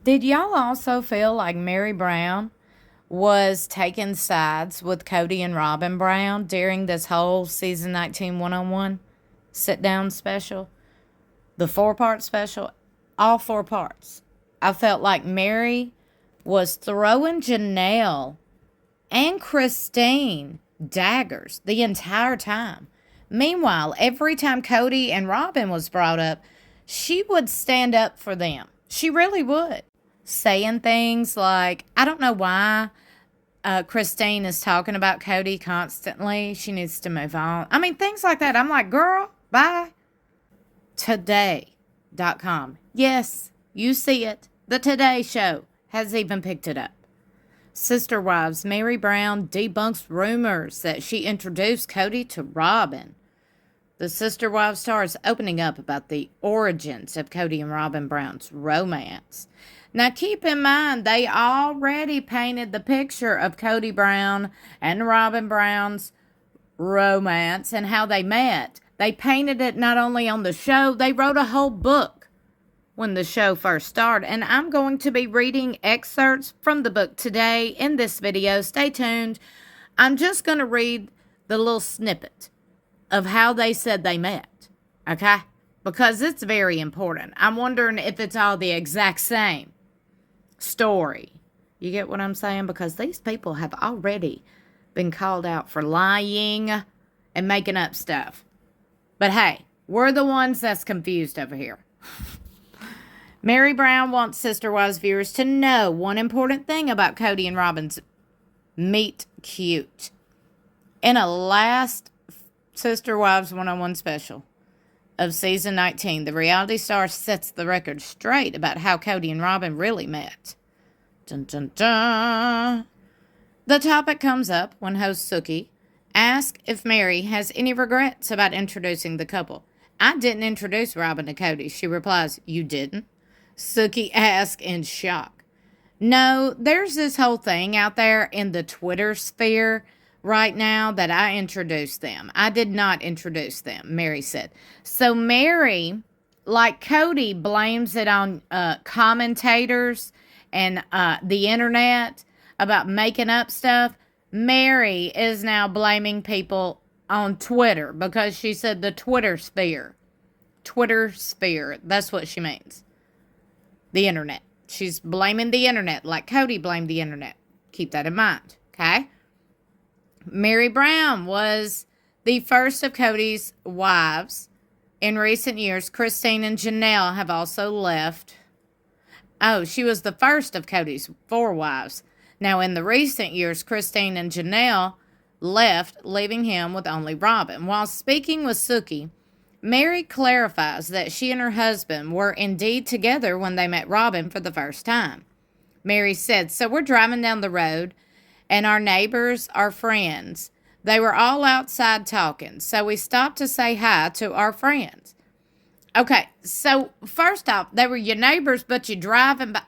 Did y'all also feel like Meri Brown was taking sides with Kody and Robyn Brown during this whole season 19 one-on-one sit down special? The 4-part special, all 4 parts. I felt like Meri was throwing Janelle and Christine daggers the entire time. Meanwhile, every time Kody and Robyn was brought up, she would stand up for them. She really would. Saying things like, I don't know why Christine is talking about Kody constantly. She needs to move on. I mean, things like that. I'm like, girl, bye. Today.com. Yes, you see it. The Today Show has even picked it up. Sister Wives, Meri Brown debunks rumors that she introduced Kody to Robyn. The Sister Wives star is opening up about the origins of Kody and Robyn Brown's romance. Now, keep in mind, they already painted the picture of Kody Brown and Robyn Brown's romance and how they met. They painted it not only on the show, they wrote a whole book when the show first started. And I'm going to be reading excerpts from the book today in this video. Stay tuned. I'm just going to read the little snippet of how they said they met, okay? Because it's very important. I'm wondering if it's all the exact same story. You get what I'm saying? Because these people have already been called out for lying and making up stuff. But hey, we're the ones that's confused over here. Meri Brown wants Sister Wives viewers to know one important thing about Kody and Robyn's meet cute. In a last Sister Wives one-on-one special of season 19, the reality star sets the record straight about how Kody and Robyn really met. Dun, dun, dun. The topic comes up when host Suki asks if Meri has any regrets about introducing the couple. I didn't introduce Robyn to Kody. She replies, you didn't? Suki asks in shock. No, there's this whole thing out there in the Twitter sphere right now that I introduced them. I did not introduce them, Meri said. So Meri, like Kody, blames it on commentators and the internet about making up stuff. Meri is now blaming people on Twitter because she said the Twitter sphere. Twitter sphere. That's what she means. The internet. She's blaming the internet like Kody blamed the internet. Keep that in mind, okay? Meri Brown was the first of Kody's wives. In recent years, Christine and Janelle have also left. Oh, she was the first of Kody's 4 wives. Now, in the recent years, Christine and Janelle left, leaving him with only Robyn. While speaking with Suki, Meri clarifies that she and her husband were indeed together when they met Robyn for the first time. Meri said, so we're driving down the road, and our neighbors are friends. They were all outside talking, so we stopped to say hi to our friends. Okay, so first off, they were your neighbors, but you're driving by.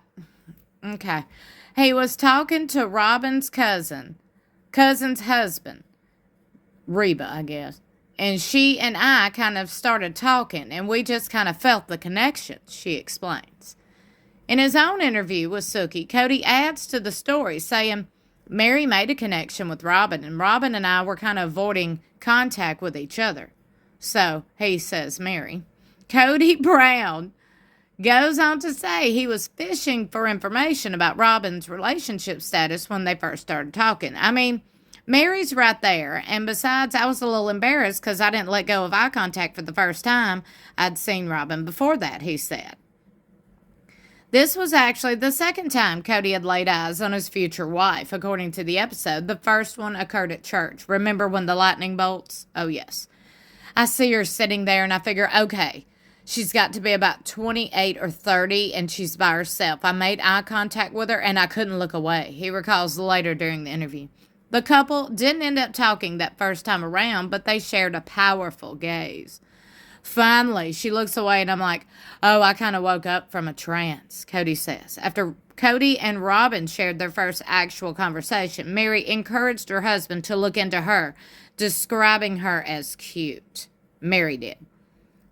Okay. He was talking to Robyn's cousin's husband, Reba, I guess. And she and I kind of started talking, and we just kind of felt the connection, she explains. In his own interview with Suki, Kody adds to the story, saying Meri made a connection with Robyn, and Robyn and I were kind of avoiding contact with each other. So, he says Meri. Kody Brown goes on to say he was fishing for information about Robyn's relationship status when they first started talking. I mean, Meri's right there, and besides, I was a little embarrassed because I didn't let go of eye contact for the first time I'd seen Robyn before that, he said. This was actually the second time Kody had laid eyes on his future wife, according to the episode. The first one occurred at church. Remember when the lightning bolts? Oh, yes. I see her sitting there, and I figure, okay, she's got to be about 28 or 30, and she's by herself. I made eye contact with her, and I couldn't look away, he recalls later during the interview. The couple didn't end up talking that first time around, but they shared a powerful gaze. Finally, she looks away, and I'm like, oh, I kind of woke up from a trance, Kody says. After Kody and Robyn shared their first actual conversation, Meri encouraged her husband to look into her, describing her as cute. Meri did.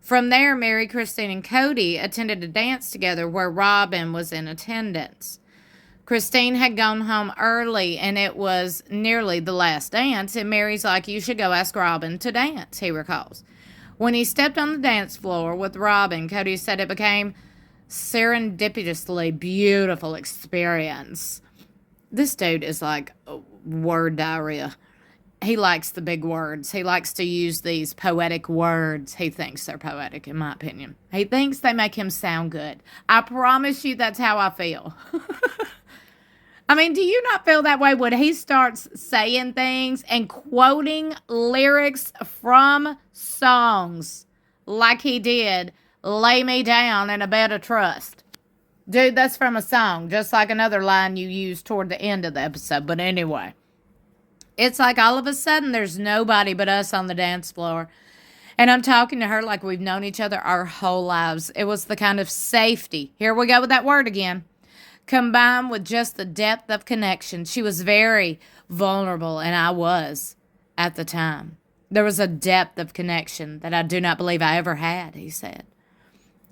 From there, Meri, Christine, and Kody attended a dance together where Robyn was in attendance. Christine had gone home early, and it was nearly the last dance, and Meri's like, you should go ask Robyn to dance, he recalls. When he stepped on the dance floor with Robyn, Kody said it became serendipitously beautiful experience. This dude is like word diarrhea. He likes the big words. He likes to use these poetic words. He thinks they're poetic, in my opinion. He thinks they make him sound good. I promise you that's how I feel. I mean, do you not feel that way when he starts saying things and quoting lyrics from songs like he did, Lay Me Down in a Bed of Trust? Dude, that's from a song, just like another line you used toward the end of the episode. But anyway, it's like all of a sudden there's nobody but us on the dance floor. And I'm talking to her like we've known each other our whole lives. It was the kind of safety. Here we go with that word again. Combined with just the depth of connection. She was very vulnerable, and I was at the time. There was a depth of connection that I do not believe I ever had, he said.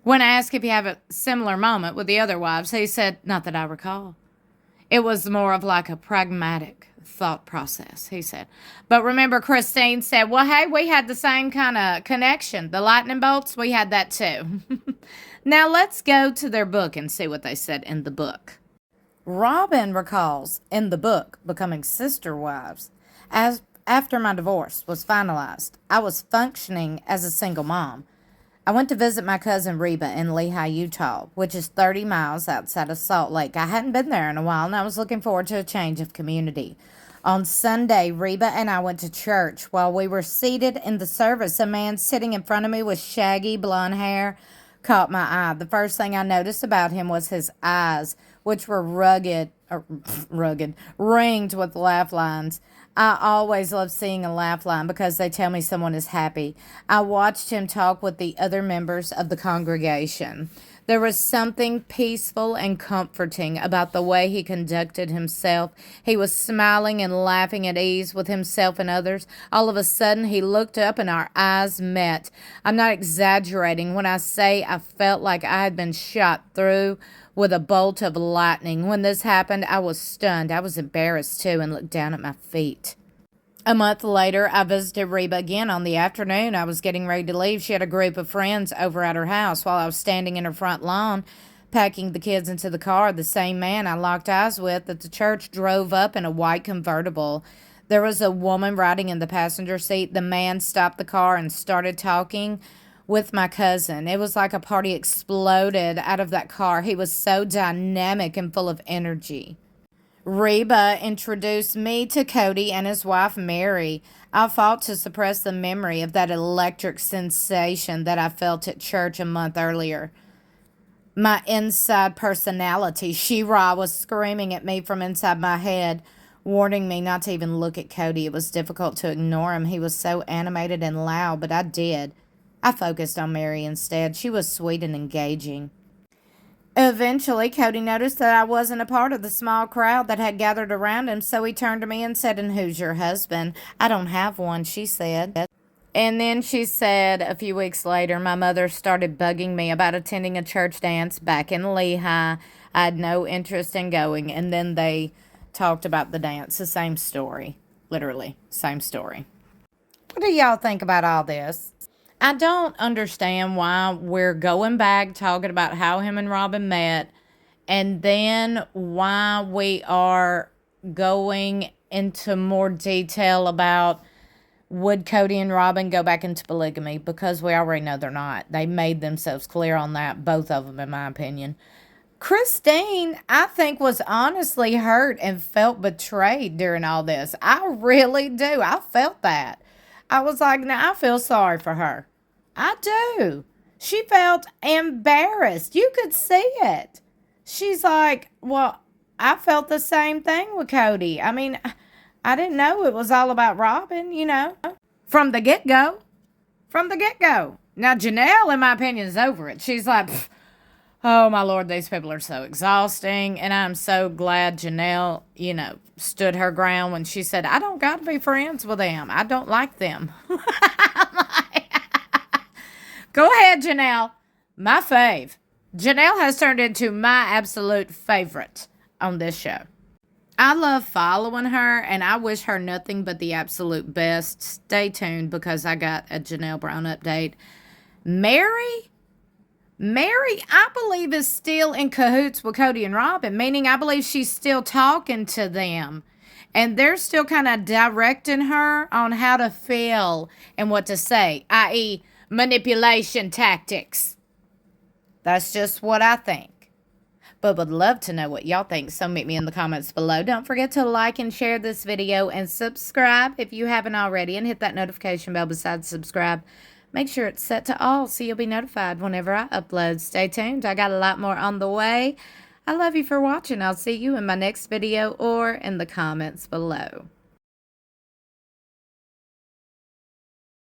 When asked if he had a similar moment with the other wives, he said, not that I recall. It was more of like a pragmatic thought process, he said. But remember, Christine said, well, hey, we had the same kind of connection. The lightning bolts, we had that too. Now let's go to their book and see what they said in the book. Robyn recalls in the book Becoming Sister Wives, as after my divorce was finalized, I was functioning as a single mom. I went to visit my cousin Reba in Lehi, Utah, which is 30 miles outside of Salt Lake. I hadn't been there in a while, and I was looking forward to a change of community. On Sunday, Reba and I went to church. While we were seated in the service, a man sitting in front of me with shaggy blonde hair caught my eye. The first thing I noticed about him was his eyes, which were ringed with laugh lines. I always love seeing a laugh line because they tell me someone is happy. I watched him talk with the other members of the congregation. There was something peaceful and comforting about the way he conducted himself. He was smiling and laughing at ease with himself and others. All of a sudden, he looked up and our eyes met. I'm not exaggerating when I say I felt like I had been shot through with a bolt of lightning. When this happened, I was stunned. I was embarrassed, too, and looked down at my feet. A month later, I visited Reba again. On the afternoon, I was getting ready to leave. She had a group of friends over at her house. While I was standing in her front lawn, packing the kids into the car, the same man I locked eyes with at the church drove up in a white convertible. There was a woman riding in the passenger seat. The man stopped the car and started talking with my cousin. It was like a party exploded out of that car. He was so dynamic and full of energy. Reba introduced me to Kody and his wife, Meri. I fought to suppress the memory of that electric sensation that I felt at church a month earlier. My inside personality, She-Ra, was screaming at me from inside my head, warning me not to even look at Kody. It was difficult to ignore him. He was so animated and loud, but I did. I focused on Meri instead. She was sweet and engaging. Eventually, Kody noticed that I wasn't a part of the small crowd that had gathered around him, so he turned to me and said, "And who's your husband?" "I don't have one," she said. And then she said a few weeks later, my mother started bugging me about attending a church dance back in Lehi. I had no interest in going, and then they talked about the dance. The same story. Literally, same story. What do y'all think about all this? I don't understand why we're going back talking about how him and Robyn met, and then why we are going into more detail about would Kody and Robyn go back into polygamy, because we already know they're not. They made themselves clear on that, both of them, in my opinion. Christine, I think, was honestly hurt and felt betrayed during all this. I really do. I felt that. I was like, now I feel sorry for her. I do. She felt embarrassed. You could see it. She's like, well, I felt the same thing with Kody. I mean, I didn't know it was all about Robyn, you know, from the get-go. From the get-go. Now, Janelle, in my opinion, is over it. She's like, oh, my Lord, these people are so exhausting. And I'm so glad Janelle, you know, stood her ground when she said, I don't got to be friends with them. I don't like them. Go ahead, Janelle. My fave. Janelle has turned into my absolute favorite on this show. I love following her, and I wish her nothing but the absolute best. Stay tuned because I got a Janelle Brown update. Meri, I believe, is still in cahoots with Kody and Robyn, meaning I believe she's still talking to them. And they're still kind of directing her on how to feel and what to say, i.e., manipulation tactics. That's just what I think. But would love to know what y'all think, so meet me in the comments below. Don't forget to like and share this video and subscribe if you haven't already, and hit that notification bell beside subscribe. Make sure it's set to all so you'll be notified whenever I upload. Stay tuned. I got a lot more on the way. I love you for watching. I'll see you in my next video or in the comments below.